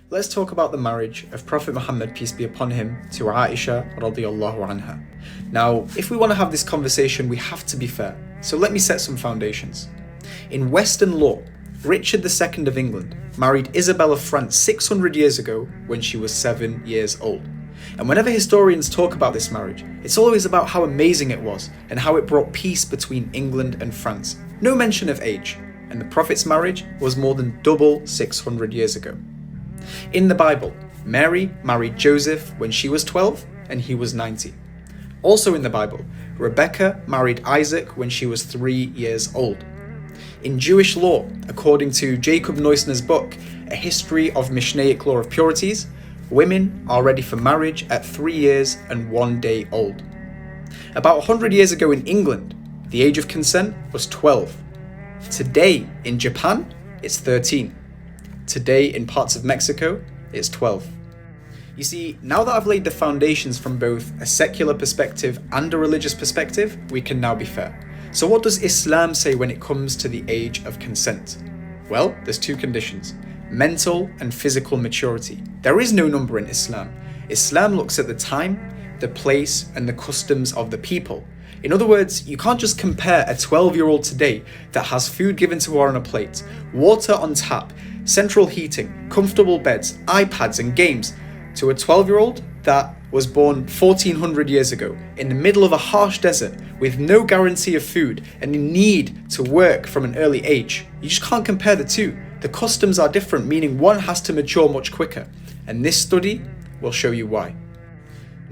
Let's talk about the marriage of Prophet Muhammad, peace be upon him, to Aisha radiyallahu anha. Now, if we want to have this conversation, we have to be fair. So let me set some foundations. In Western law, Richard II of England married Isabel of France 600 years ago when she was 7 years old. And whenever historians talk about this marriage, it's always about how amazing it was and how it brought peace between England and France. No mention of age, and the Prophet's marriage was more than double 600 years ago. In the Bible, Mary married Joseph when she was 12 and he was 90. Also in the Bible, Rebecca married Isaac when she was 3 years old. In Jewish law, according to Jacob Neusner's book, A History of Mishnaic Law of Purities, women are ready for marriage at 3 years and 1 day old. About 100 years ago in England, the age of consent was 12. Today in Japan, it's 13. Today in parts of Mexico, it's 12. You see, now that I've laid the foundations from both a secular perspective and a religious perspective, we can now be fair. So what does Islam say when it comes to the age of consent? Well, there's two conditions: mental and physical maturity. There is no number in Islam. Islam looks at the time, the place, and the customs of the people. In other words, you can't just compare a 12-year-old today that has food given to her on a plate, water on tap, central heating, comfortable beds, iPads and games, to a 12-year-old that was born 1400 years ago in the middle of a harsh desert with no guarantee of food and in need to work from an early age. You just can't compare the two. The customs are different, meaning one has to mature much quicker, and this study will show you why.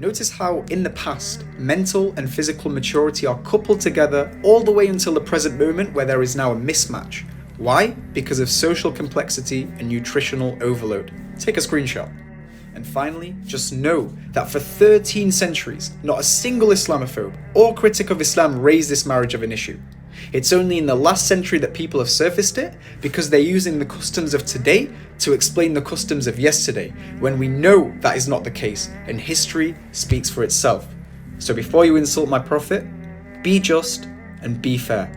Notice how in the past, mental and physical maturity are coupled together all the way until the present moment where there is now a mismatch. Why? Because of social complexity and nutritional overload. Take a screenshot. And finally, just know that for 13 centuries, not a single Islamophobe or critic of Islam raised this marriage of an issue. It's only in the last century that people have surfaced it because they're using the customs of today to explain the customs of yesterday, when we know that is not the case and history speaks for itself. So before you insult my prophet, be just and be fair.